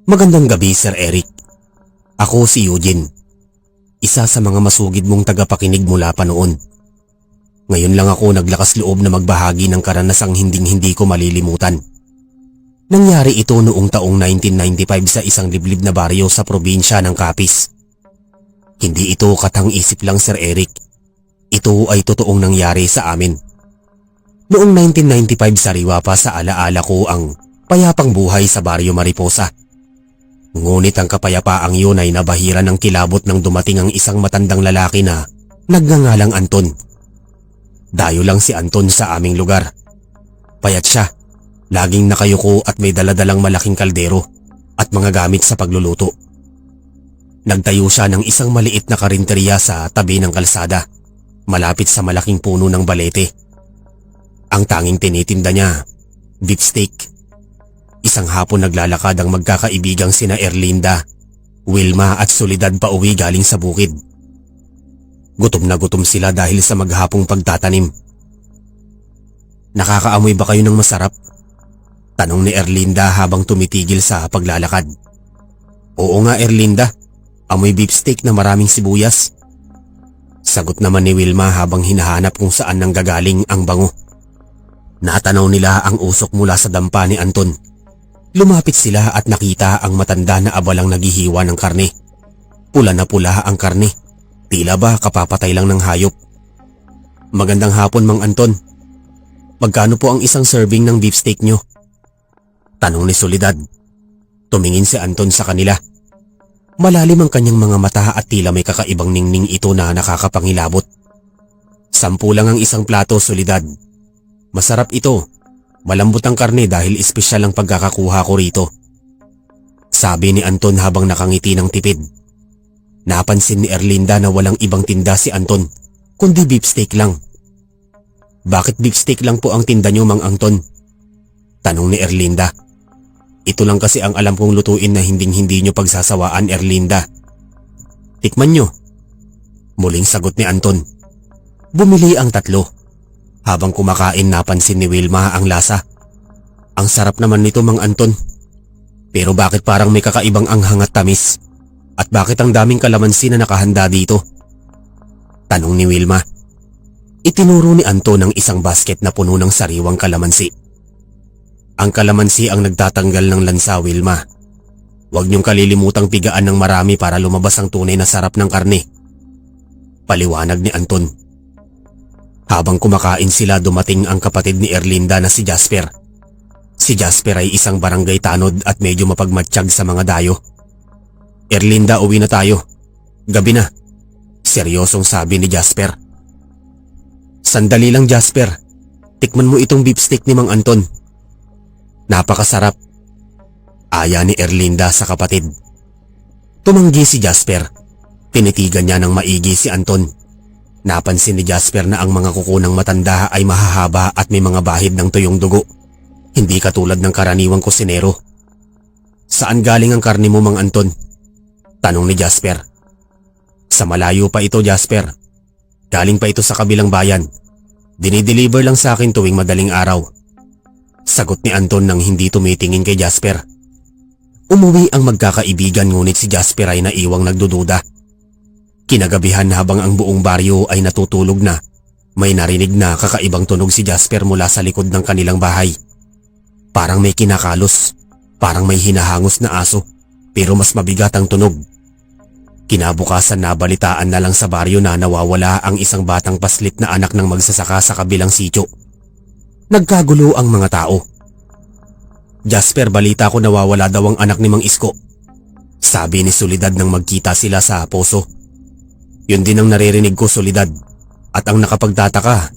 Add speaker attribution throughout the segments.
Speaker 1: Magandang gabi, Sir Eric. Ako si Eugene. Isa sa mga masugid mong tagapakinig mula pa noon. Ngayon lang ako naglakas loob na magbahagi ng karanasang hinding-hindi ko malilimutan. Nangyari ito noong taong 1995 sa isang liblib na baryo sa probinsya ng Capiz. Hindi ito katang-isip lang, Sir Eric. Ito ay totoong nangyari sa amin. Noong 1995 sariwa pa sa alaala ko ang payapang buhay sa Baryo Mariposa. Ngunit ang kapayapaang yun ay nabahiran ng kilabot nang dumating ang isang matandang lalaki na nagngangalang Anton. Dayo lang si Anton sa aming lugar. Payat siya, laging nakayuko at may daladalang malaking kaldero at mga gamit sa pagluluto. Nagtayo siya ng isang maliit na karinteriya sa tabi ng kalsada, malapit sa malaking puno ng balete. Ang tanging tinitinda niya, beef steak. Isang hapon naglalakad ang magkakaibigang sina Erlinda, Wilma at Soledad pauwi galing sa bukid. Gutom na gutom sila dahil sa maghapong pagtatanim. "Nakakaamoy ba kayo ng masarap?" tanong ni Erlinda habang tumitigil sa paglalakad. "Oo nga, Erlinda, amoy beef steak na maraming sibuyas." Sagot naman ni Wilma habang hinahanap kung saan nanggagaling ang bango. Natanaw nila ang usok mula sa dampa ni Anton. Lumapit sila at nakita ang matanda na abalang naghihiwa ng karne. Pula na pula ang karne. Tila ba kapapatay lang ng hayop. "Magandang hapon, Mang Anton. Magkano po ang isang serving ng beef steak nyo?" tanong ni Soledad. Tumingin si Anton sa kanila. Malalim ang kanyang mga mata at tila may kakaibang ningning ito na nakakapangilabot. "10 lang ang isang plato, Soledad. Masarap ito. Malambot ang karne dahil espesyal ang pagkakakuha ko rito," sabi ni Anton habang nakangiti ng tipid. Napansin ni Erlinda na walang ibang tinda si Anton, kundi beef steak lang. "Bakit beef steak lang po ang tinda nyo, Mang Anton?" tanong ni Erlinda. "Ito lang kasi ang alam kong lutuin na hinding-hindi nyo pagsasawaan, Erlinda. Tikman nyo," muling sagot ni Anton. Bumili ang tatlo. Habang kumakain napansin ni Wilma ang lasa. "Ang sarap naman nito, Mang Anton. Pero bakit parang may kakaibang anghang at tamis? At bakit ang daming kalamansi na nakahanda dito?" tanong ni Wilma. Itinuro ni Anton ang isang basket na puno ng sariwang kalamansi. "Ang kalamansi ang nagtatanggal ng lansa, Wilma. Huwag niyong kalilimutang pigaan ng marami para lumabas ang tunay na sarap ng karne," paliwanag ni Anton. Habang kumakain sila dumating ang kapatid ni Erlinda na si Jasper. Si Jasper ay isang barangay tanod at medyo mapagmatsyag sa mga dayo. "Erlinda, uwi na tayo. Gabi na," seryosong sabi ni Jasper. "Sandali lang, Jasper. Tikman mo itong beef steak ni Mang Anton. Napakasarap," aya ni Erlinda sa kapatid. Tumanggi si Jasper. Tinitigan niya ng maigi si Anton. Napansin ni Jasper na ang mga kuko ng matanda ay mahahaba at may mga bahid ng tuyong dugo. Hindi katulad ng karaniwang kusinero. "Saan galing ang karne mo, Mang Anton?" tanong ni Jasper. "Sa malayo pa ito, Jasper. Galing pa ito sa kabilang bayan. Dinideliver lang sa akin tuwing madaling araw," sagot ni Anton nang hindi tumitingin kay Jasper. Umuwi ang magkakaibigan ngunit si Jasper ay naiwang nagdududa. Kinagabihan habang ang buong baryo ay natutulog na, may narinig na kakaibang tunog si Jasper mula sa likod ng kanilang bahay. Parang may kinakalos, parang may hinahangos na aso, pero mas mabigat ang tunog. Kinabukasan nabalitaan na lang sa baryo na nawawala ang isang batang paslit na anak ng magsasaka sa kabilang sitio. Nagkagulo ang mga tao. "Jasper, balita ko nawawala daw ang anak ni Mang Isko," sabi ni Soledad nang magkita sila sa poso. "Yun din ang naririnig ko, Soledad. At ang nakapagtataka,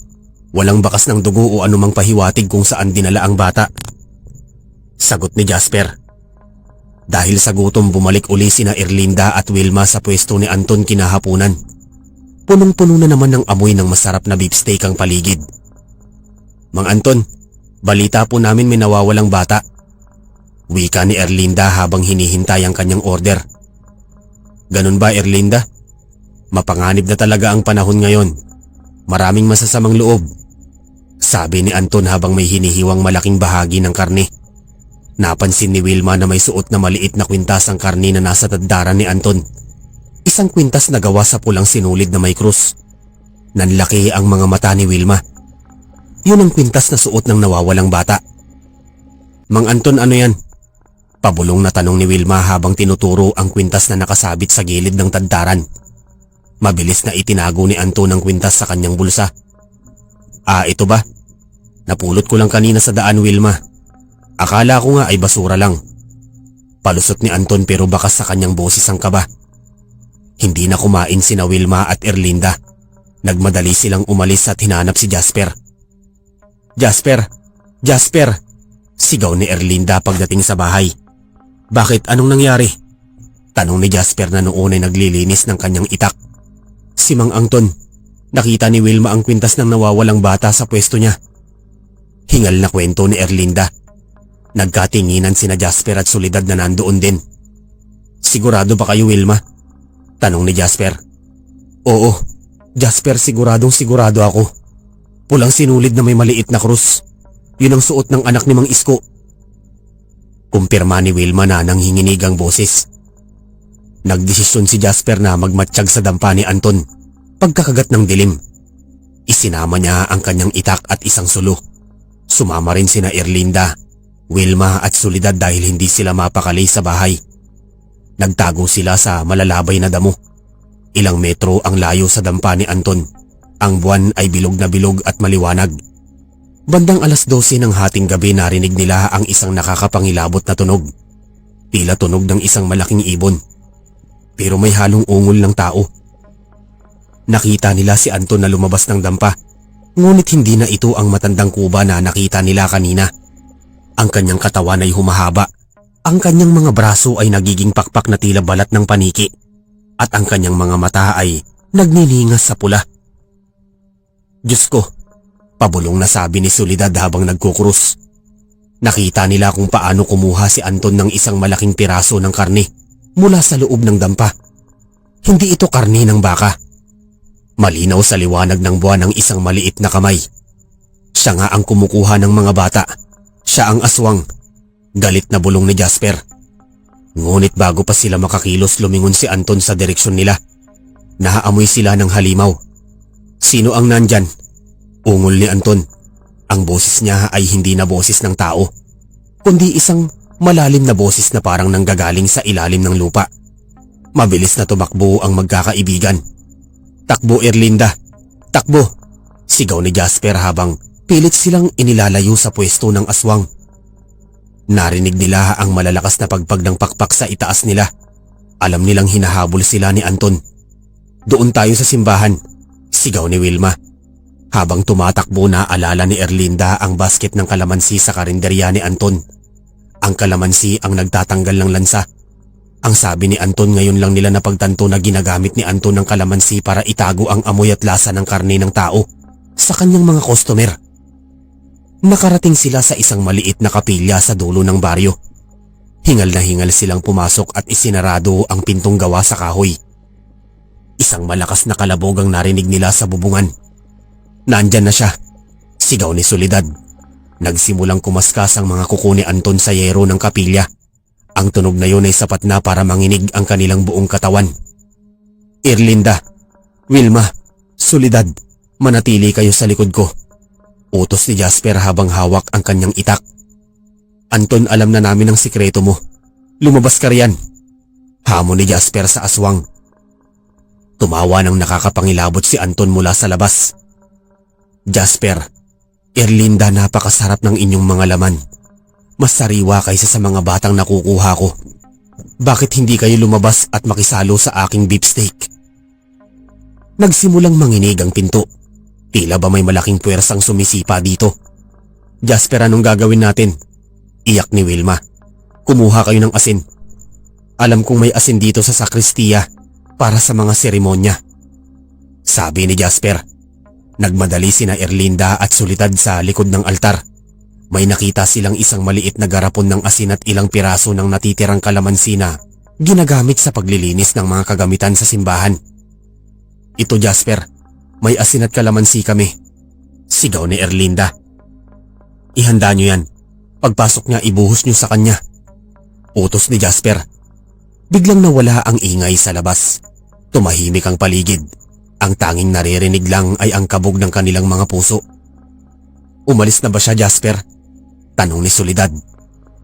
Speaker 1: walang bakas ng dugo o anumang pahiwatig kung saan dinala ang bata," sagot ni Jasper. Dahil sa gutom bumalik uli sina Erlinda at Wilma sa pwesto ni Anton kinahapunan. Punong-puno na naman ng amoy ng masarap na beef steak ang paligid. "Mang Anton, balita po namin may nawawalang bata," wika ni Erlinda habang hinihintay ang kanyang order. "Ganun ba, Erlinda? Mapanganib na talaga ang panahon ngayon. Maraming masasamang loob," Sabi ni Anton habang may hinihiwang malaking bahagi ng karne. Napansin ni Wilma na may suot na maliit na kwintas ang karne na nasa taddaran ni Anton. Isang kwintas na gawa sa pulang sinulid na may krus. Nanlaki ang mga mata ni Wilma. Yun ang kwintas na suot ng nawawalang bata. Mang Anton, ano yan? Pabulong na tanong ni Wilma habang tinuturo ang kwintas na nakasabit sa gilid ng taddaran. Mabilis na itinago ni Anton ang kwintas sa kanyang bulsa. Ito ba? Napulot ko lang kanina sa daan, Wilma. Akala ko nga ay basura lang. Palusot ni Anton pero bakas sa kanyang boses ang kaba. Hindi na kumain sina Wilma at Erlinda. Nagmadali silang umalis at hinanap si Jasper. Jasper! Jasper! Sigaw ni Erlinda pagdating sa bahay. Bakit? Anong nangyari? Tanong ni Jasper na noon ay naglilinis ng kanyang itak. Si Mang Anton, nakita ni Wilma ang kwintas ng nawawalang bata sa pwesto niya. Hingal na kwento ni Erlinda. Nagkatinginan sina Jasper at Soledad na nandoon din. Sigurado ba kayo, Wilma? Tanong ni Jasper. Oo, Jasper, siguradong sigurado ako. Pulang sinulid na may maliit na krus. Yun ang suot ng anak ni Mang Isko. Kumpirma ni Wilma na nanghinginig ang boses. Nagdesisyon si Jasper na magmatsyag sa dampa ni Anton pagkakagat ng dilim. Isinama niya ang kanyang itak at isang sulo. Sumama rin sina Erlinda, Wilma at Soledad dahil hindi sila mapakali sa bahay. Nagtago sila sa malalabay na damo. Ilang metro ang layo sa dampa ni Anton. Ang buwan ay bilog na bilog at maliwanag. Bandang 12:00 ng hating gabi narinig nila ang isang nakakapangilabot na tunog. Tila tunog ng isang malaking ibon. Pero may halong ungol ng tao. Nakita nila si Anton na lumabas ng dampa. Ngunit hindi na ito ang matandang kuba na nakita nila kanina. Ang kanyang katawan ay humahaba. Ang kanyang mga braso ay nagiging pakpak na tila balat ng paniki. At ang kanyang mga mata ay nagniningas sa pula. Diyos ko, pabulong na sabi ni Soledad habang nagkukrus. Nakita nila kung paano kumuha si Anton ng isang malaking piraso ng karne mula sa loob ng dampa. Hindi ito karne ng baka. Malinaw sa liwanag ng buwan ang isang maliit na kamay. Siya nga ang kumukuha ng mga bata. Siya ang aswang. Galit na bulong ni Jasper. Ngunit bago pa sila makakilos, lumingon si Anton sa direksyon nila. Nahaamoy sila ng halimaw. Sino ang nandyan? Ungol ni Anton. Ang boses niya ay hindi na boses ng tao, kundi isang malalim na boses na parang nanggagaling sa ilalim ng lupa. Mabilis na tumakbo ang magkakaibigan. Takbo, Erlinda! Takbo! Sigaw ni Jasper habang pilit silang inilalayo sa pwesto ng aswang. Narinig nila ang malalakas na pagpag ng pakpak sa itaas nila. Alam nilang hinahabol sila ni Anton. Doon tayo sa simbahan, sigaw ni Wilma. Habang tumatakbo, naalala ni Erlinda ang basket ng kalamansi sa karinderya ni Anton. Ang kalamansi ang nagtatanggal ng lansa. Ang sabi ni Anton, ngayon lang nila napagtanto na ginagamit ni Anton ng kalamansi para itago ang amoy at lasa ng karne ng tao sa kanyang mga customer. Nakarating sila sa isang maliit na kapilya sa dulo ng baryo. Hingal na hingal silang pumasok at isinarado ang pintong gawa sa kahoy. Isang malakas na kalabog ang narinig nila sa bubungan. Nandyan na siya, sigaw ni Soledad. Nagsimulang kumaskas ang mga kuko ni Anton sa yero ng kapilya. Ang tunog na yun ay sapat na para manginig ang kanilang buong katawan. Erlinda, Wilma, Soledad, manatili kayo sa likod ko. Utos ni Jasper habang hawak ang kanyang itak. Anton, alam na namin ang sikreto mo. Lumabas ka riyan. Hamon ni Jasper sa aswang. Tumawa ng nakakapangilabot si Anton mula sa labas. Jasper, Erlinda, napakasarap ng inyong mga laman. Mas sariwa kaysa sa mga batang nakukuha ko. Bakit hindi kayo lumabas at makisalo sa aking beefsteak? Nagsimulang manginig ang pinto. Tila ba may malaking puwersang sumisipa dito? Jasper, anong gagawin natin? Iyak ni Wilma. Kumuha kayo ng asin. Alam kong may asin dito sa sakristiya para sa mga seremonya, sabi ni Jasper. Nagmadali sina Erlinda at Soledad sa likod ng altar. May nakita silang isang maliit na garapon ng asin at ilang piraso ng natitirang kalamansi na ginagamit sa paglilinis ng mga kagamitan sa simbahan. Ito, Jasper, may asin at kalamansi kami. Sigaw ni Erlinda. Ihanda nyo yan. Pagpasok niya ibuhos nyo sa kanya. Utos ni Jasper. Biglang nawala ang ingay sa labas. Tumahimik ang paligid. Ang tanging naririnig lang ay ang kabog ng kanilang mga puso. Umalis na ba siya, Jasper? Tanong ni Soledad.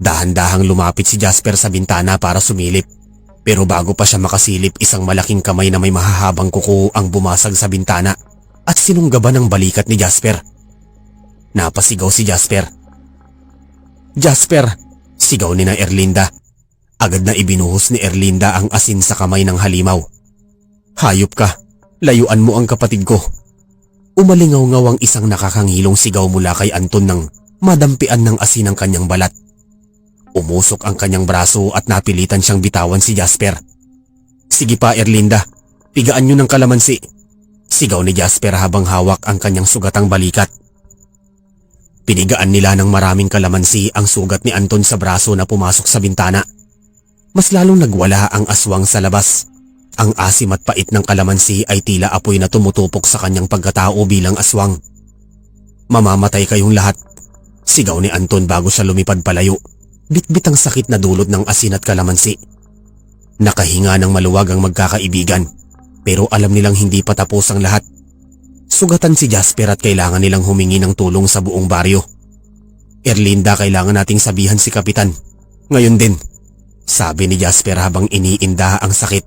Speaker 1: Dahan-dahang lumapit si Jasper sa bintana para sumilip. Pero bago pa siya makasilip, isang malaking kamay na may mahahabang kuko ang bumasag sa bintana at sinunggaban ng balikat ni Jasper. Napasigaw si Jasper. Jasper! Sigaw ni na Erlinda. Agad na ibinuhos ni Erlinda ang asin sa kamay ng halimaw. Hayop ka! Layuan mo ang kapatid ko! Umalingaw-ngaw ang isang nakakangilong sigaw mula kay Anton nang madampian ng asin ang kanyang balat. Umusok ang kanyang braso at napilitan siyang bitawan si Jasper. Sige pa, Erlinda, pigaan niyo ng kalamansi. Sigaw ni Jasper habang hawak ang kanyang sugatang balikat. Pinigaan nila ng maraming kalamansi ang sugat ni Anton sa braso na pumasok sa bintana. Mas lalong nagwala ang aswang sa labas. Ang asim at pait ng kalamansi ay tila apoy na tumutupok sa kanyang pagkatao bilang aswang. Mamamatay kayong lahat, sigaw ni Anton bago siya lumipad palayo. Bitbit ang sakit na dulot ng asin at kalamansi. Nakahinga ng maluwag ang magkakaibigan, pero alam nilang hindi pa tapos ang lahat. Sugatan si Jasper at kailangan nilang humingi ng tulong sa buong baryo. Erlinda, kailangan nating sabihan si Kapitan. Ngayon din, sabi ni Jasper habang iniinda ang sakit.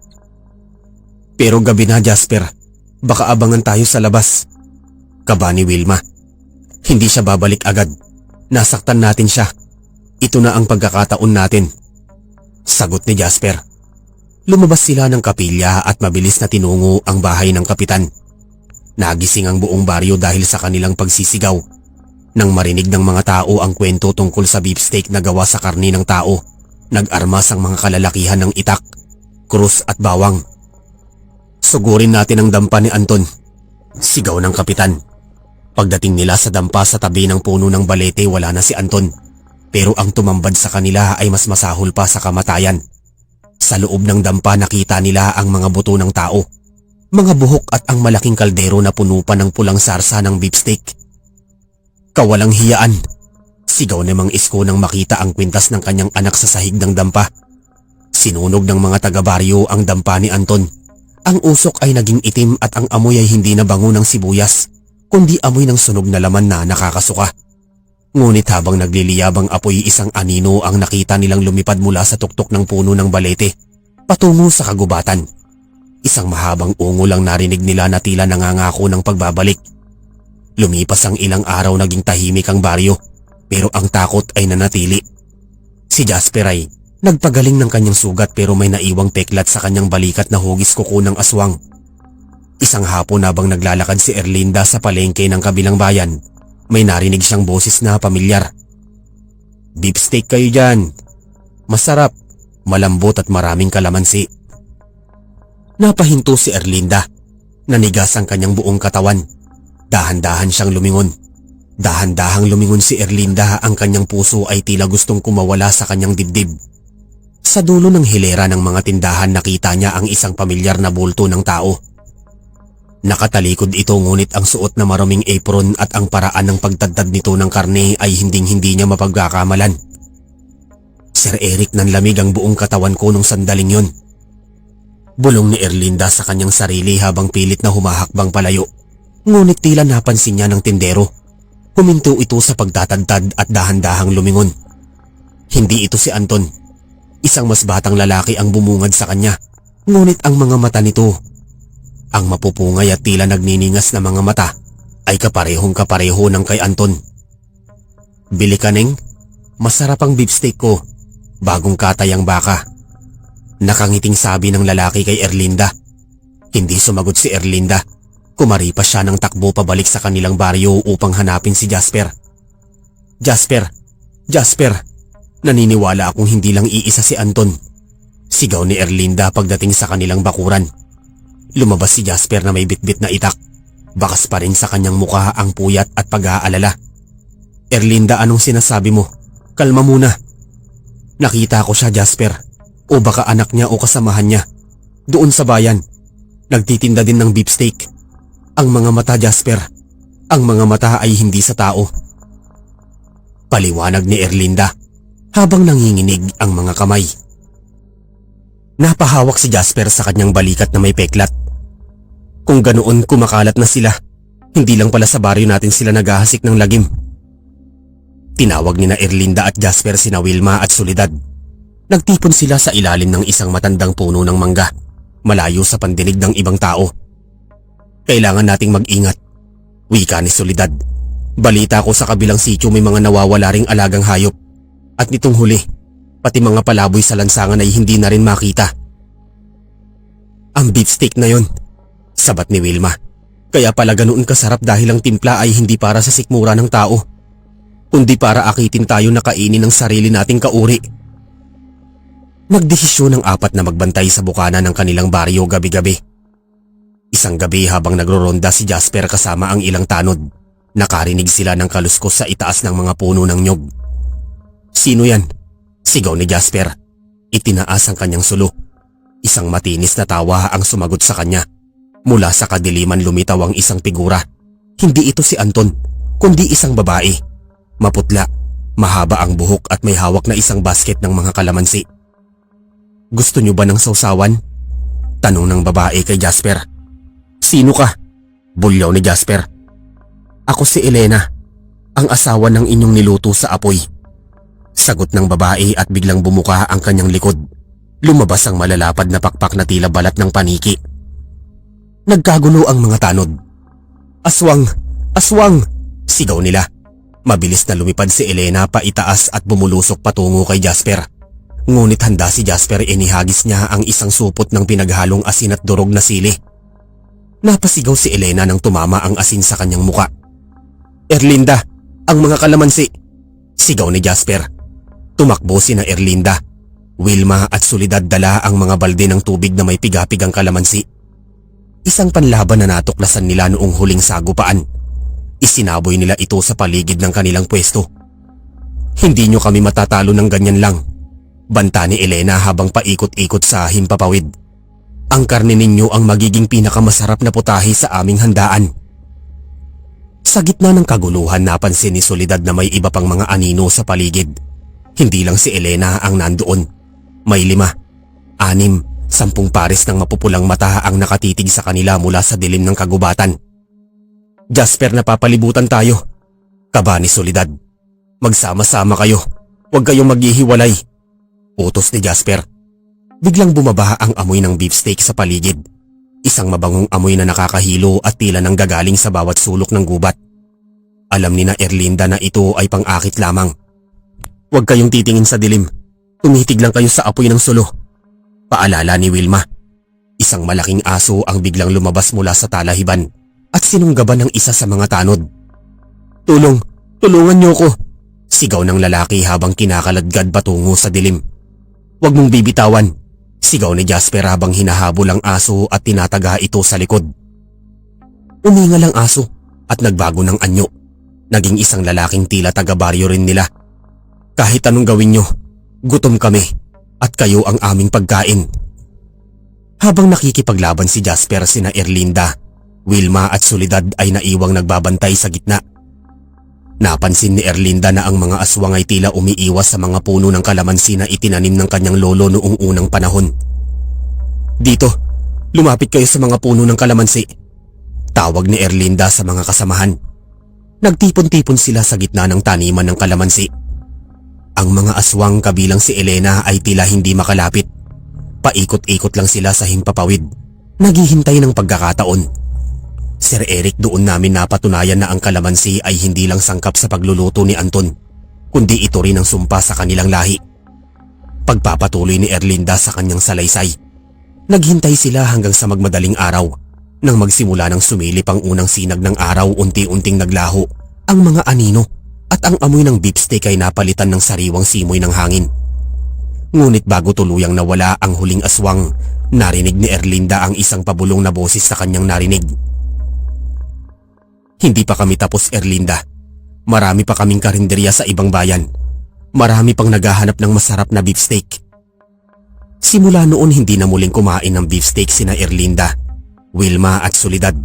Speaker 1: Pero gabi na, Jasper. Baka abangan tayo sa labas. Kaba ni Wilma. Hindi siya babalik agad. Nasaktan natin siya. Ito na ang pagkakataon natin. Sagot ni Jasper. Lumabas sila ng kapilya at mabilis na tinungo ang bahay ng kapitan. Nagising ang buong baryo dahil sa kanilang pagsisigaw. Nang marinig ng mga tao ang kwento tungkol sa beefsteak na gawa sa karni ng tao, nag-armas ang mga kalalakihan ng itak, krus at bawang. Sugurin natin ang dampa ni Anton, sigaw ng kapitan. Pagdating nila sa dampa sa tabi ng puno ng balete, wala na si Anton. Pero ang tumambad sa kanila ay mas masahol pa sa kamatayan. Sa loob ng dampa nakita nila ang mga buto ng tao, mga buhok at ang malaking kaldero na puno pa ng pulang sarsa ng beefsteak. Kawalang hiyaan, sigaw ni Mang Isko nang makita ang kwintas ng kanyang anak sa sahig ng dampa. Sinunog ng mga taga-baryo ang dampa ni Anton. Ang usok ay naging itim at ang amoy ay hindi na bango ng sibuyas, kundi amoy ng sunog na laman na nakakasuka. Ngunit habang nagliliyabang apoy, isang anino ang nakita nilang lumipad mula sa tuktok ng puno ng balete, patungo sa kagubatan. Isang mahabang ungol ang narinig nila na tila nangangako ng pagbabalik. Lumipas ang ilang araw, naging tahimik ang baryo, pero ang takot ay nanatili. Si Jasper ay nagpagaling ng kanyang sugat pero may naiwang peklat sa kanyang balikat na hugis kuko ng aswang. Isang hapon habang naglalakad si Erlinda sa palengke ng kabilang bayan, may narinig siyang boses na pamilyar. Beefsteak kayo dyan. Masarap, malambot at maraming kalamansi. Napahinto si Erlinda. Nanigas ang kanyang buong katawan. Dahan-dahan siyang lumingon. Dahan-dahang lumingon si Erlinda, ang kanyang puso ay tila gustong kumawala sa kanyang dibdib. Sa dulo ng hilera ng mga tindahan nakita niya ang isang pamilyar na bulto ng tao. Nakatalikod ito, ngunit ang suot na maruming apron at ang paraan ng pagtadtad nito ng karne ay hinding-hindi niya mapagkakamalan. Sir Eric, nanlamig ang buong katawan ko nung sandaling yon. Bulong ni Erlinda sa kanyang sarili habang pilit na humahakbang palayo. Ngunit tila napansin niya ng tindero. Huminto ito sa pagtatadtad at dahan-dahang lumingon. Hindi ito si Anton. Isang mas batang lalaki ang bumungad sa kanya. Ngunit ang mga mata nito, ang mapupungay at tila nagniningas na mga mata, ay kaparehong-kapareho ng kay Anton. Bili ka, Neng. Masarap ang beefsteak ko. Bagong katay ang baka. Nakangiting sabi ng lalaki kay Erlinda. Hindi sumagot si Erlinda. Kumaripas siya ng takbo pabalik sa kanilang baryo upang hanapin si Jasper. Jasper! Jasper! Naniniwala akong hindi lang iisa si Anton. Sigaw ni Erlinda pagdating sa kanilang bakuran. Lumabas si Jasper na may bitbit na itak. Bakas pa rin sa kanyang mukha ang puyat at pag-aalala. Erlinda, anong sinasabi mo? Kalma muna. Nakita ko siya, Jasper. O baka anak niya o kasamahan niya. Doon sa bayan. Nagtitinda din ng beefsteak. Ang mga mata, Jasper. Ang mga mata ay hindi sa tao. Paliwanag ni Erlinda habang nanginginig ang mga kamay. Napahawak si Jasper sa kanyang balikat na may peklat. Kung ganoon kumakalat na sila, hindi lang pala sa baryo natin sila naghahasik ng lagim. Tinawag ni na Erlinda at Jasper sina Wilma at Soledad. Nagtipon sila sa ilalim ng isang matandang puno ng mangga, malayo sa pandinig ng ibang tao. Kailangan nating mag-ingat, wika ni Soledad. Balita ko sa kabilang sityo may mga nawawala ring alagang hayop. At nitong huli, pati mga palaboy sa lansangan ay hindi na rin makita. Ang beefsteak na yon, sabat ni Wilma. Kaya pala ganoon kasarap dahil ang timpla ay hindi para sa sikmura ng tao, kundi para akitin tayo na kainin ng sarili nating kauri. Nagdesisyon ng apat na magbantay sa bukana ng kanilang baryo gabi-gabi. Isang gabi habang nagroronda si Jasper kasama ang ilang tanod, nakarinig sila ng kaluskos sa itaas ng mga puno ng nyog. Sino yan? Sigaw ni Jasper. Itinaas ang kanyang sulo. Isang matinis na tawa ang sumagot sa kanya. Mula sa kadiliman lumitaw ang isang figura. Hindi ito si Anton, kundi isang babae. Maputla, mahaba ang buhok at may hawak na isang basket ng mga kalamansi. Gusto niyo ba ng sausawan? Tanong ng babae kay Jasper. Sino ka? Bulyaw ni Jasper. Ako si Elena, ang asawa ng inyong niluto sa apoy. Sagot ng babae at biglang bumuka ang kanyang likod. Lumabas ang malalapad na pakpak na tila balat ng paniki. Nagkagulo ang mga tanod. Aswang! Aswang! Sigaw nila. Mabilis na lumipad si Elena paitaas at bumulusok patungo kay Jasper. Ngunit handa si Jasper, inihagis niya ang isang supot ng pinaghalong asin at durog na sili. Napasigaw si Elena nang tumama ang asin sa kanyang muka. Erlinda! Ang mga kalamansi! Sigaw ni Jasper. Tumakbo sina Erlinda, Wilma at Soledad, dala ang mga balde ng tubig na may piga-pigang kalamansi. Isang panlaban na natuklasan nila noong huling sagupaan. Isinaboy nila ito sa paligid ng kanilang pwesto. Hindi nyo kami matatalo ng ganyan lang, banta ni Elena habang paikot-ikot sa himpapawid. Ang karne ninyo ang magiging pinakamasarap na putahe sa aming handaan. Sa gitna ng kaguluhan, napansin ni Soledad na may iba pang mga anino sa paligid. Hindi lang si Elena ang nandoon. May 5, 6, 10 pares ng mapupulang mata ang nakatitig sa kanila mula sa dilim ng kagubatan. Jasper, napapalibutan tayo, kaba ni Soledad. Magsama-sama kayo, huwag kayong maghihiwalay, utos ni Jasper. Biglang bumaba ang amoy ng beefsteak sa paligid. Isang mabangong amoy na nakakahilo at tila nang gagaling sa bawat sulok ng gubat. Alam ni na Erlinda na ito ay pang-akit lamang. Huwag kayong titingin sa dilim. Tumitig lang kayo sa apoy ng sulo, paalala ni Wilma. Isang malaking aso ang biglang lumabas mula sa talahiban at sinunggaban ng isa sa mga tanod. Tulong! Tulungan niyo ko! Sigaw ng lalaki habang kinakaladkad patungo sa dilim. Huwag mong bibitawan! Sigaw ni Jasper habang hinahabol ang aso at tinataga ito sa likod. Umingal ang aso at nagbago ng anyo. Naging isang lalaking tila taga-baryo rin nila. Kahit anong gawin nyo, gutom kami at kayo ang aming pagkain. Habang nakikipaglaban si Jasper, sina Erlinda, Wilma at Soledad ay naiwang nagbabantay sa gitna. Napansin ni Erlinda na ang mga aswang ay tila umiiwas sa mga puno ng kalamansi na itinanim ng kanyang lolo noong unang panahon. Dito, lumapit kayo sa mga puno ng kalamansi, tawag ni Erlinda sa mga kasamahan. Nagtipon-tipon sila sa gitna ng taniman ng kalamansi. Ang mga aswang kabilang si Elena ay tila hindi makalapit. Paikot-ikot lang sila sa himpapawid, naghihintay ng pagkakataon. Sir Eric, doon namin napatunayan na ang kalamansi ay hindi lang sangkap sa pagluluto ni Anton, kundi ito rin ang sumpa sa kanilang lahi. Pagpapatuloy ni Erlinda sa kanyang salaysay. Naghintay sila hanggang sa magmadaling araw. Nang magsimula ng sumilip ang unang sinag ng araw, unti-unting naglaho ang mga anino at ang amoy ng beefsteak ay napalitan ng sariwang simoy ng hangin. Ngunit bago tuluyang nawala ang huling aswang, narinig ni Erlinda ang isang pabulong na boses sa kanyang narinig. Hindi pa kami tapos, Erlinda. Marami pa kaming karinderya sa ibang bayan. Marami pang naghahanap ng masarap na beefsteak. Simula noon hindi na muling kumain ng beefsteak sina Erlinda, Wilma at Soledad.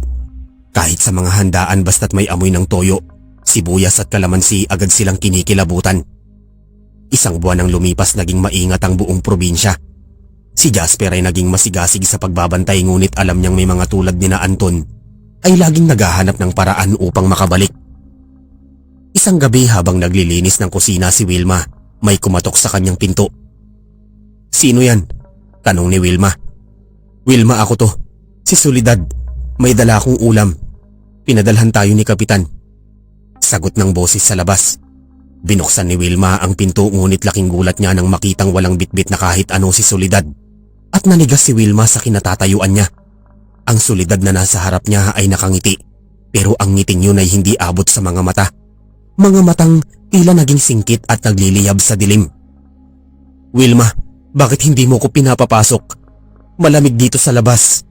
Speaker 1: Kahit sa mga handaan basta't may amoy ng toyo, sibuyas at kalamansi agad silang kinikilabutan. Isang buwan ang lumipas naging maingat ang buong probinsya. Si Jasper ay naging masigasig sa pagbabantay ngunit alam niyang may mga tulad ni na Anton ay laging naghahanap ng paraan upang makabalik. Isang gabi habang naglilinis ng kusina si Wilma, may kumatok sa kanyang pinto. "Sino yan?" tanong ni Wilma. "Wilma, ako to. Si Soledad. May dala akong ulam. Pinadalhan tayo ni Kapitan." Sagot ng boses sa labas. Binuksan ni Wilma ang pinto ngunit laking gulat niya nang makitang walang bitbit na kahit ano si Soledad. At nanigas si Wilma sa kinatatayuan niya. Ang Soledad na nasa harap niya ay nakangiti, pero ang ngiting yun ay hindi abot sa mga mata. Mga matang tila naging singkit at nagliliyab sa dilim. "Wilma, bakit hindi mo ko pinapapasok? Malamig dito sa labas."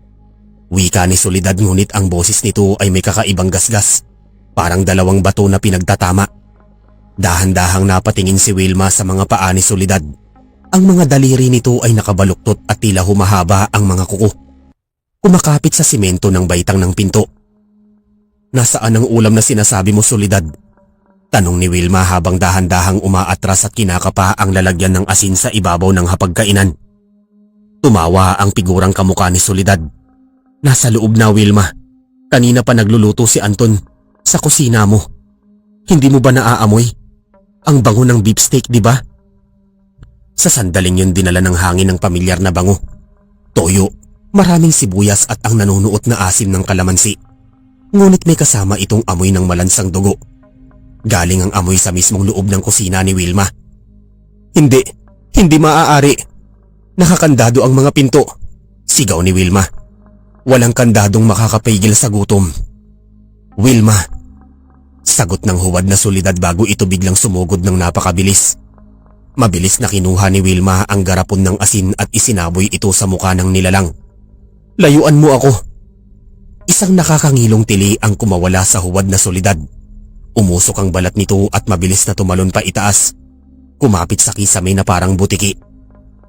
Speaker 1: Wika ni Soledad ngunit ang boses nito ay may kakaibang gasgas. Parang dalawang bato na pinagtatama. Dahan-dahang napatingin si Wilma sa mga paa ni Soledad. Ang mga daliri nito ay nakabaluktot at tila humahaba ang mga kuko. Kumakapit sa simento ng baitang ng pinto. "Nasaan ang ulam na sinasabi mo, Soledad?" tanong ni Wilma habang dahan-dahang umaatras at kinakapa ang lalagyan ng asin sa ibabaw ng hapagkainan. Tumawa ang figurang kamukha ni Soledad. "Nasa loob na, Wilma. Kanina pa nagluluto si Anton sa kusina mo. Hindi mo ba naaamoy? Ang bango ng beefsteak, di ba?" Sa sandaling yun dinala ng hangin ng pamilyar na bango. Toyo, maraming sibuyas at ang nanunuot na asim ng kalamansi. Ngunit may kasama itong amoy ng malansang dugo. Galing ang amoy sa mismong loob ng kusina ni Wilma. Hindi maaari. Nakakandado ang mga pinto," sigaw ni Wilma. "Walang kandadong makakapigil sa gutom." "Wilma," sagot ng huwad na Soledad bago ito biglang sumugod ng napakabilis. Mabilis na kinuha ni Wilma ang garapon ng asin at isinaboy ito sa mukha ng nilalang. "Layuan mo ako." Isang nakakangilong tili ang kumawala sa huwad na Soledad. Umusok ang balat nito at mabilis na tumalon pa itaas. Kumapit sa kisame na parang butiki.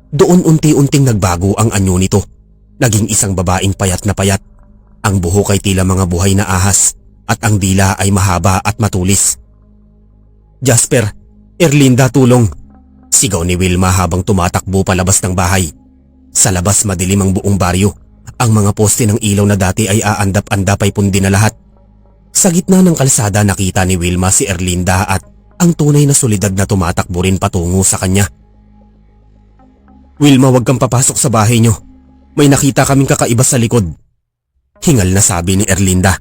Speaker 1: Doon unti-unting nagbago ang anyo nito. Naging isang babaeng payat na payat. Ang buhok ay tila mga buhay na ahas at ang dila ay mahaba at matulis. "Jasper, Erlinda, tulong!" sigaw ni Wilma habang tumatakbo palabas ng bahay. Sa labas madilim ang buong baryo. Ang mga poste ng ilaw na dati ay aandap-andap ay pundi na lahat. Sa gitna ng kalsada nakita ni Wilma si Erlinda at ang tunay na Soledad na tumatakbo rin patungo sa kanya. "Wilma, wag kang papasok sa bahay niyo. May nakita kaming kakaiba sa likod." Hingal na sabi ni Erlinda.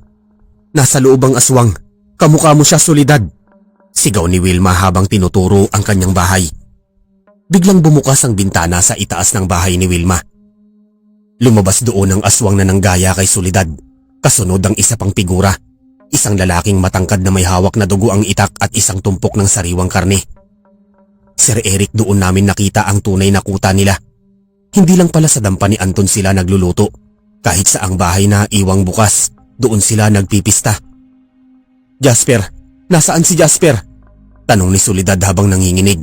Speaker 1: "Nasa loob ang aswang. Kamukha mo siya, Soledad," sigaw ni Wilma habang tinuturo ang kanyang bahay. Biglang bumukas ang bintana sa itaas ng bahay ni Wilma. Lumabas doon ang aswang na nanggaya kay Soledad. Kasunod ang isa pang figura. Isang lalaking matangkad na may hawak na dugo ang itak at isang tumpok ng sariwang karne. "Sir Eric, doon namin nakita ang tunay na kuta nila. Hindi lang pala sa dampa ni Anton sila nagluluto. Kahit sa ang bahay na iwang bukas, doon sila nagpipista." "Jasper, nasaan si Jasper?" tanong ni Soledad habang nanginginig.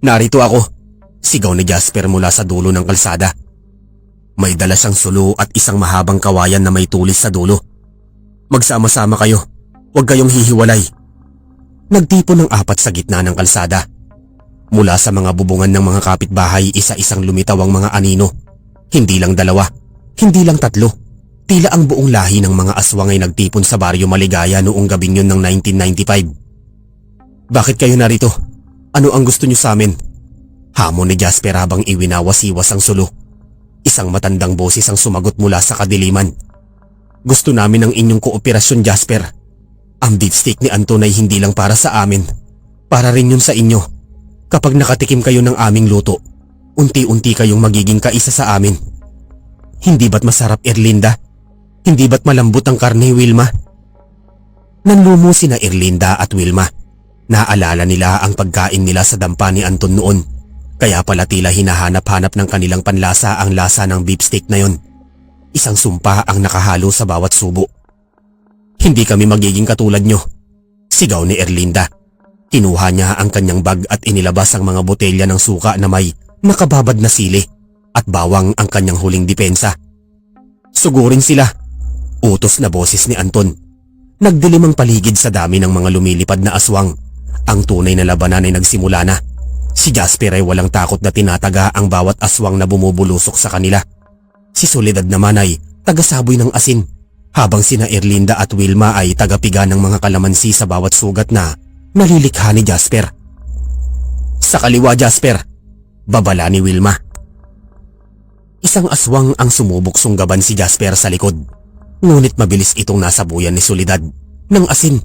Speaker 1: "Narito ako," sigaw ni Jasper mula sa dulo ng kalsada. May dala siyang sulo at isang mahabang kawayan na may tulis sa dulo. "Magsama-sama kayo. Huwag kayong hihiwalay." Nagtipon ng apat sa gitna ng kalsada. Mula sa mga bubungan ng mga kapitbahay, isa-isang lumitaw ang mga anino. Hindi lang dalawa, hindi lang tatlo. Tila ang buong lahi ng mga aswang ay nagtipon sa Baryo Maligaya noong gabing yun ng 1995. "Bakit kayo narito? Ano ang gusto niyo sa amin?" hamon ni Jasper habang iwinawas-iwas ang sulo. Isang matandang boses ang sumagot mula sa kadiliman. "Gusto namin ang inyong kooperasyon, Jasper. Ang beefsteak ni Anton ay hindi lang para sa amin. Para rin yun sa inyo. Kapag nakatikim kayo ng aming luto, unti-unti kayong magiging kaisa sa amin. Hindi ba't masarap, Erlinda? Hindi ba't malambot ang karne, Wilma?" Nanlumo sina Erlinda at Wilma. Naalala nila ang pagkain nila sa dampa ni Anton noon. Kaya pala tila hinahanap-hanap ng kanilang panlasa ang lasa ng beefsteak na yon. Isang sumpa ang nakahalo sa bawat subo. "Hindi kami magiging katulad nyo," sigaw ni Erlinda. Kinuha niya ang kanyang bag at inilabas ang mga botelya ng suka na may nakababad na sili at bawang ang kanyang huling depensa. "Sugurin sila. Utos na boses ni Anton. Nagdilim ang paligid sa dami ng mga lumilipad na aswang. Ang tunay na labanan ay nagsimula na. Si Jasper ay walang takot na tinataga ang bawat aswang na bumubulusok sa kanila. Si Soledad naman ay tagasaboy ng asin, habang sina Erlinda at Wilma ay tagapiga ng mga kalamansi sa bawat sugat na nalilikha ni Jasper. Sa kaliwa, Jasper, babala ni Wilma. Isang aswang ang sumubok sunggaban si Jasper sa likod, ngunit mabilis itong nasabuyan ni Soledad ng asin.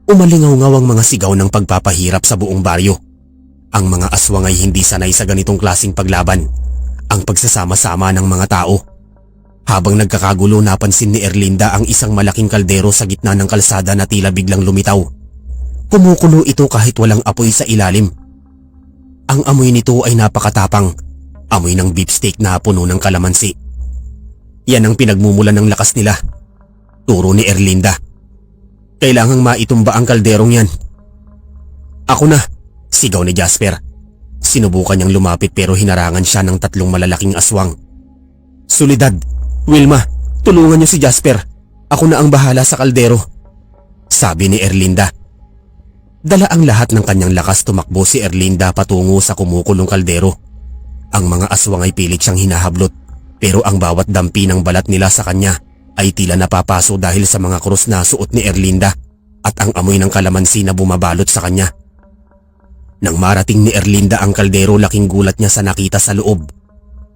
Speaker 1: Umalingaw-ngaw ang mga sigaw ng pagpapahirap sa buong baryo. Ang mga aswang ay hindi sanay sa ganitong klaseng paglaban, ang pagsasama-sama ng mga tao. Habang nagkakagulo, napansin ni Erlinda ang isang malaking kaldero sa gitna ng kalsada na tila biglang lumitaw. Kumukulo ito kahit walang apoy sa ilalim. Ang amoy nito ay napakatapang, amoy ng beefsteak na puno ng kalamansi. Yan ang pinagmumulan ng lakas nila, turo ni Erlinda. Kailangang maitumba ang kalderong yan. Ako na, sigaw ni Jasper. Sinubukan niyang lumapit pero hinarangan siya ng 3 malalaking aswang. Soledad, Wilma, tulungan niyo si Jasper. Ako na ang bahala sa kaldero, sabi ni Erlinda. Dala ang lahat ng kanyang lakas, tumakbo si Erlinda patungo sa kumukulong kaldero. Ang mga aswang ay pilit siyang hinahablot, pero ang bawat dampi ng balat nila sa kanya ay tila napapaso dahil sa mga krus na suot ni Erlinda at ang amoy ng kalamansi na bumabalot sa kanya. Nang marating ni Erlinda ang kaldero, laking gulat niya sa nakita sa loob.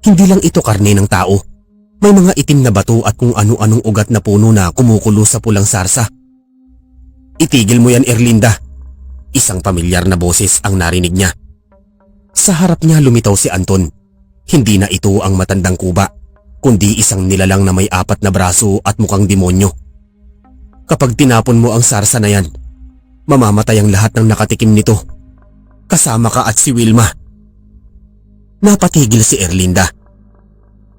Speaker 1: Hindi lang ito karne ng tao. May mga itim na bato at kung ano-anong ugat na puno na kumukulo sa pulang sarsa. Itigil mo yan, Erlinda. Isang pamilyar na boses ang narinig niya. Sa harap niya lumitaw si Anton. Hindi na ito ang matandang kuba, kundi isang nilalang na may 4 na braso at mukhang demonyo. Kapag tinapon mo ang sarsa na yan, mamamatay ang lahat ng nakatikim nito. Kasama ka at si Wilma. Napatigil si Erlinda.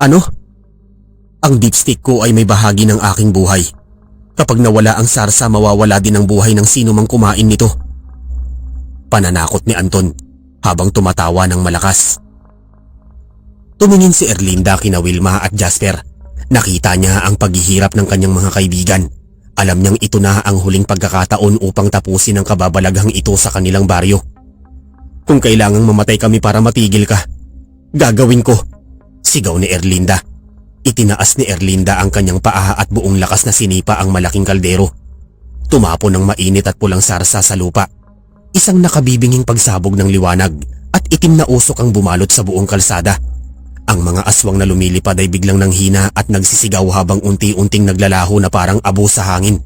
Speaker 1: Ano? Ang beefsteak ko ay may bahagi ng aking buhay. Kapag nawala ang sarsa, mawawala din ang buhay ng sino mang kumain nito. Pananakot ni Anton habang tumatawa ng malakas. Tumingin si Erlinda kina Wilma at Jasper. Nakita niya ang paghihirap ng kanyang mga kaibigan. Alam niyang ito na ang huling pagkakataon upang tapusin ang kababalaghang ito sa kanilang baryo. Kung kailangang mamatay kami para matigil ka, gagawin ko, sigaw ni Erlinda. Itinaas ni Erlinda ang kanyang paa at buong lakas na sinipa ang malaking kaldero. Tumapo ng mainit at pulang sarsa sa lupa. Isang nakabibinging pagsabog ng liwanag at itim na usok ang bumalot sa buong kalsada. Ang mga aswang na lumilipad ay biglang nanghina at nagsisigaw habang unti-unting naglalaho na parang abo sa hangin.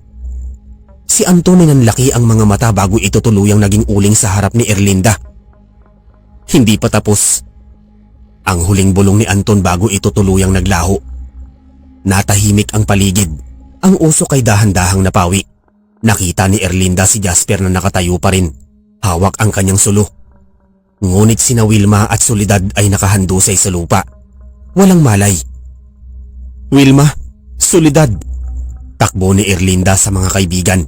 Speaker 1: Si Anton ay nanlaki ang mga mata bago ito tuluyang naging uling sa harap ni Erlinda. Hindi pa tapos. Ang huling bulong ni Anton bago ito tuluyang naglaho. Natahimik ang paligid. Ang usok ay dahan-dahang napawi. Nakita ni Erlinda si Jasper na nakatayo pa rin. Hawak ang kanyang sulo. Ngunit sina Wilma at Soledad ay nakahandusay sa lupa. Walang malay. Wilma, Soledad, takbo ni Erlinda sa mga kaibigan.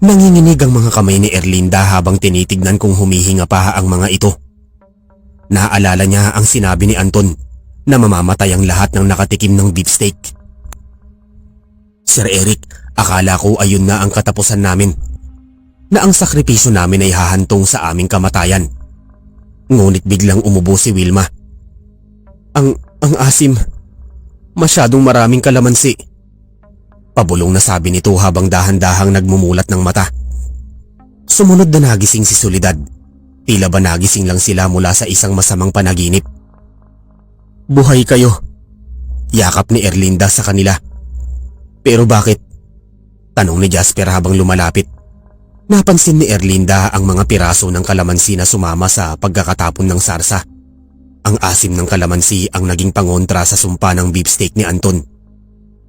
Speaker 1: Nanginginig ang mga kamay ni Erlinda habang tinitignan kung humihinga pa ang mga ito. Naalala niya ang sinabi ni Anton na mamamatay ang lahat ng nakatikim ng beefsteak. Sir Eric, akala ko ayun na ang katapusan namin. Na ang sakripisyo namin ay hahantong sa aming kamatayan. Ngunit biglang umubo si Wilma. Ang asim. Masyadong maraming kalamansi. Pabulong na sabi nito habang dahan-dahang nagmumulat ng mata. Sumunod na nagising si Soledad. Tila ba nagising lang sila mula sa isang masamang panaginip. Buhay kayo, yakap ni Erlinda sa kanila. Pero bakit? Tanong ni Jasper habang lumalapit. Napansin ni Erlinda ang mga piraso ng kalamansi na sumama sa pagkakatapon ng sarsa. Ang asim ng kalamansi ang naging pangontra sa sumpa ng beefsteak ni Anton.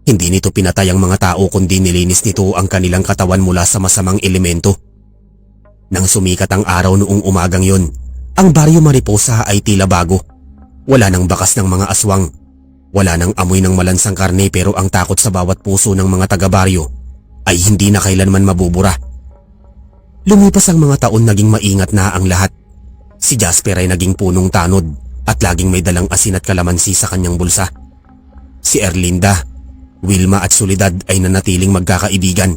Speaker 1: Hindi nito pinatay ang mga tao kundi nilinis nito ang kanilang katawan mula sa masamang elemento. Nang sumikat ang araw noong umagang yon, ang baryo Mariposa ay tila bago. Wala nang bakas ng mga aswang. Wala nang amoy ng malansang karne pero ang takot sa bawat puso ng mga taga-baryo ay hindi na kailanman mabubura. Lumipas ang mga taon, naging maingat na ang lahat. Si Jasper ay naging punong tanod at laging may dalang asin at kalamansi sa kanyang bulsa. Si Erlinda, Wilma at Soledad ay nanatiling magkakaibigan.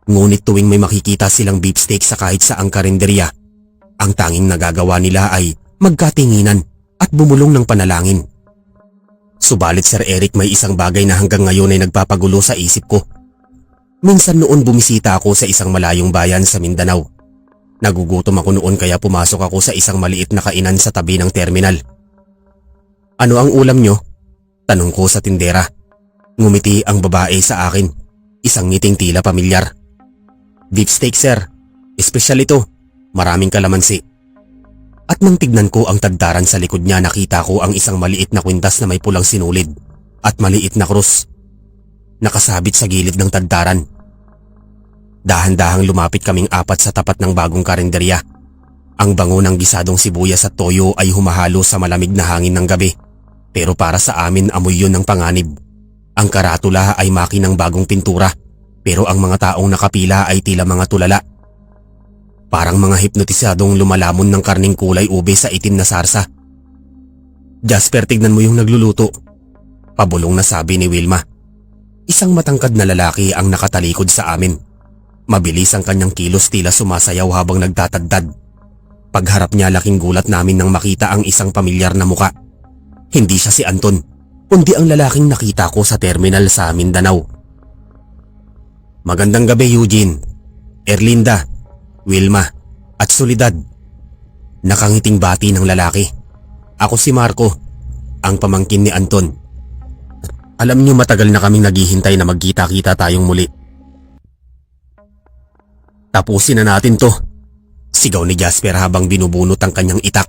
Speaker 1: Ngunit tuwing may makikita silang beefsteak sa kahit saang karinderya, ang tanging nagagawa nila ay magkatinginan at bumulong ng panalangin. Subalit Sir Eric, may isang bagay na hanggang ngayon ay nagpapagulo sa isip ko. Minsan noon bumisita ako sa isang malayong bayan sa Mindanao. Nagugutom ako noon kaya pumasok ako sa isang maliit na kainan sa tabi ng terminal. "Ano ang ulam nyo?" tanong ko sa tindera. Ngumiti ang babae sa akin, isang ngiting tila pamilyar. "Beefsteak sir, espesyal ito, maraming kalamansi." At nang tignan ko ang tagdaran sa likod niya, nakita ko ang isang maliit na kwintas na may pulang sinulid at maliit na krus. Nakasabit sa gilid ng tagdaran. Dahan-dahang lumapit kaming apat sa tapat ng bagong karinderya. Ang bango ng gisadong sibuyas at toyo ay humahalo sa malamig na hangin ng gabi. Pero para sa amin, amoy yun ng panganib. Ang karatula ay makinang bagong pintura, pero ang mga taong nakapila ay tila mga tulala. Parang mga hipnotisadong lumalamon ng karning kulay ube sa itim na sarsa. "Jasper, tignan mo yung nagluluto," pabulong na sabi ni Wilma. Isang matangkad na lalaki ang nakatalikod sa amin. Mabilis ang kanyang kilos, tila sumasayaw habang nagtatagdad. Pagharap niya, laking gulat namin nang makita ang isang pamilyar na muka. Hindi siya si Anton, kundi ang lalaking nakita ko sa terminal sa Mindanao. "Magandang gabi, Eugene, Erlinda, Wilma, at Soledad." Nakangiting bati ng lalaki. "Ako si Marco, ang pamangkin ni Anton. Alam niyo, matagal na kaming naghihintay na magkita-kita tayong muli." "Tapusin na natin to," sigaw ni Jasper habang binubunot ang kanyang itak.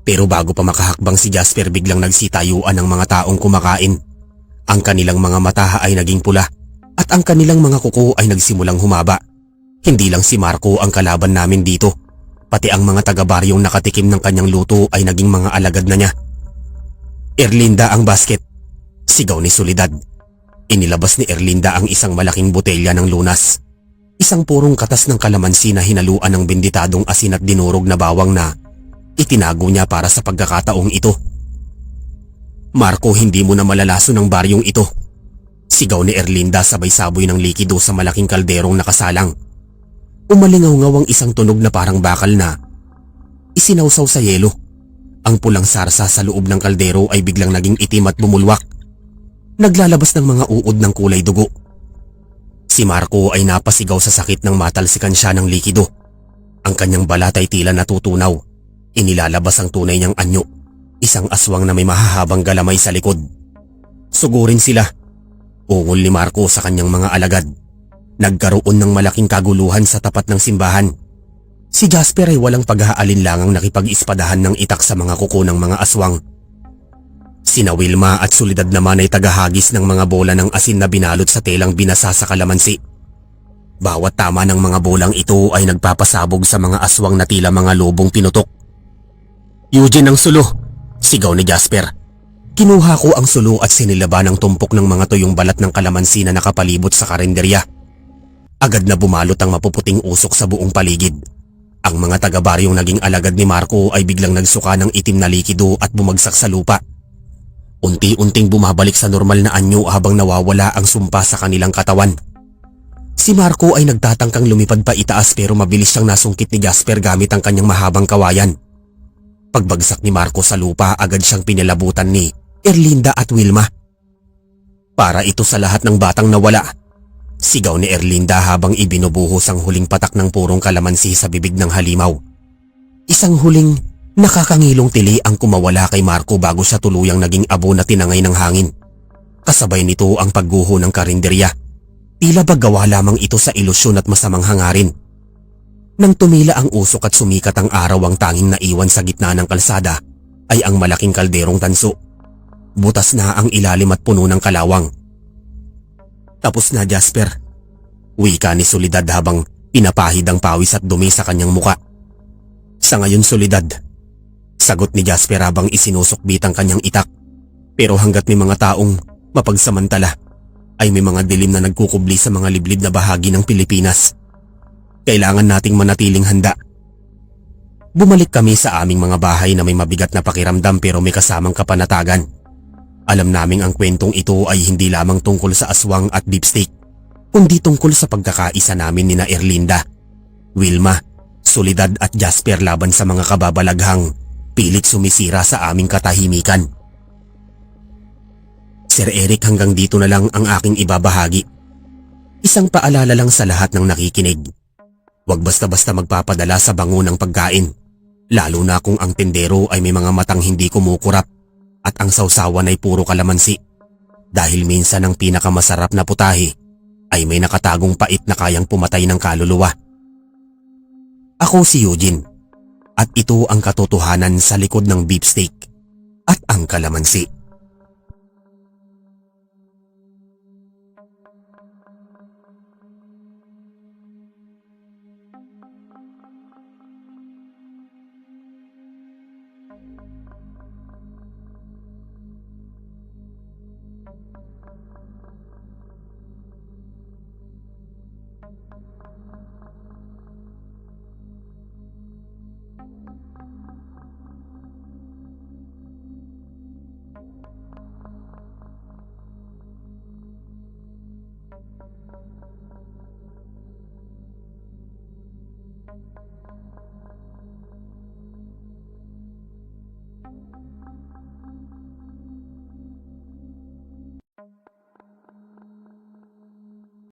Speaker 1: Pero bago pa makahakbang si Jasper, biglang nagsitayuan ang mga taong kumakain. Ang kanilang mga mata ay naging pula at ang kanilang mga kuko ay nagsimulang humaba. Hindi lang si Marco ang kalaban namin dito, pati ang mga taga-baryong nakatikim ng kanyang luto ay naging mga alagad na niya. "Erlinda, ang basket!" sigaw ni Soledad. Inilabas ni Erlinda ang isang malaking botelya ng lunas. Isang purong katas ng kalamansi na hinaluan ng benditadong asin at dinurog na bawang na itinago niya para sa pagkakataong ito. "Marco, hindi mo na malalaso ng baryong ito," sigaw ni Erlinda sabay saboy ng likido sa malaking kalderong nakasalang. Umalingaw-ngaw ang isang tunog na parang bakal na isinawsaw sa yelo. Ang pulang sarsa sa loob ng kaldero ay biglang naging itim at bumulwak. Naglalabas ng mga uod ng kulay dugo. Si Marco ay napasigaw sa sakit nang matalsikan siya ng likido. Ang kanyang balat ay tila natutunaw. Inilalabas ang tunay niyang anyo, isang aswang na may mahahabang galamay sa likod. "Sugurin sila," ungol ni Marco sa kanyang mga alagad. Nagkaroon ng malaking kaguluhan sa tapat ng simbahan. Si Jasper ay walang pag-aalinlangang nakipag-ispadahan ng itak sa mga kuko ng mga aswang. Sina Wilma at Soledad naman ay tagahagis ng mga bola ng asin na binalot sa telang binasa sa kalamansi. Bawat tama ng mga bolang ito ay nagpapasabog sa mga aswang na tila mga lobong pinutok. "Eugene, ang sulo!" sigaw ni Jasper. Kinuha ko ang sulo at sinilaban ang tumpok ng mga tuyong balat ng kalamansi na nakapalibot sa karinderya. Agad na bumalot ang mapuputing usok sa buong paligid. Ang mga taga-baryong naging alagad ni Marco ay biglang nagsuka ng itim na likido at bumagsak sa lupa. Unti-unting bumabalik sa normal na anyo habang nawawala ang sumpa sa kanilang katawan. Si Marco ay nagtatangkang lumipad pa itaas, pero mabilis siyang nasungkit ni Jasper gamit ang kanyang mahabang kawayan. Pagbagsak ni Marco sa lupa, agad siyang pinilabutan ni Erlinda at Wilma. "Para ito sa lahat ng batang nawala," sigaw ni Erlinda habang ibinubuhos ang huling patak ng purong kalamansi sa bibig ng halimaw. Isang huling nakakangilong tili ang kumawala kay Marco bago siya tuluyang naging abo na tinangay ng hangin. Kasabay nito ang pagguho ng karinderya. Tila ba gawa lamang ito sa ilusyon at masamang hangarin. Nang tumila ang usok at sumikat ang araw, ang tanging naiwan sa gitna ng kalsada ay ang malaking kalderong tanso. Butas na ang ilalim at puno ng kalawang. "Tapos na, Jasper," wika ni Soledad habang pinapahid ang pawis at dumi sa kanyang muka. "Sa ngayon, Soledad," sagot ni Jasper habang isinusukbit ang kanyang itak. "Pero hanggat may mga taong mapagsamantala, ay may mga dilim na nagkukubli sa mga liblib na bahagi ng Pilipinas. Kailangan nating manatiling handa." Bumalik kami sa aming mga bahay na may mabigat na pakiramdam pero may kasamang kapanatagan. Alam naming ang kwentong ito ay hindi lamang tungkol sa aswang at beefsteak, kundi tungkol sa pagkakaisa namin ni na Erlinda, Wilma, Soledad at Jasper laban sa mga kababalaghang pilit sumisira sa aming katahimikan. Sir Eric, hanggang dito na lang ang aking ibabahagi. Isang paalala lang sa lahat ng nakikinig. Huwag basta-basta magpapadala sa bango ng pagkain, lalo na kung ang tendero ay may mga matang hindi kumukurap at ang sausawan ay puro kalamansi. Dahil minsan ang pinakamasarap na putahe ay may nakatagong pait na kayang pumatay ng kaluluwa. Ako si Eugene at ito ang katotohanan sa likod ng beefsteak at ang kalamansi.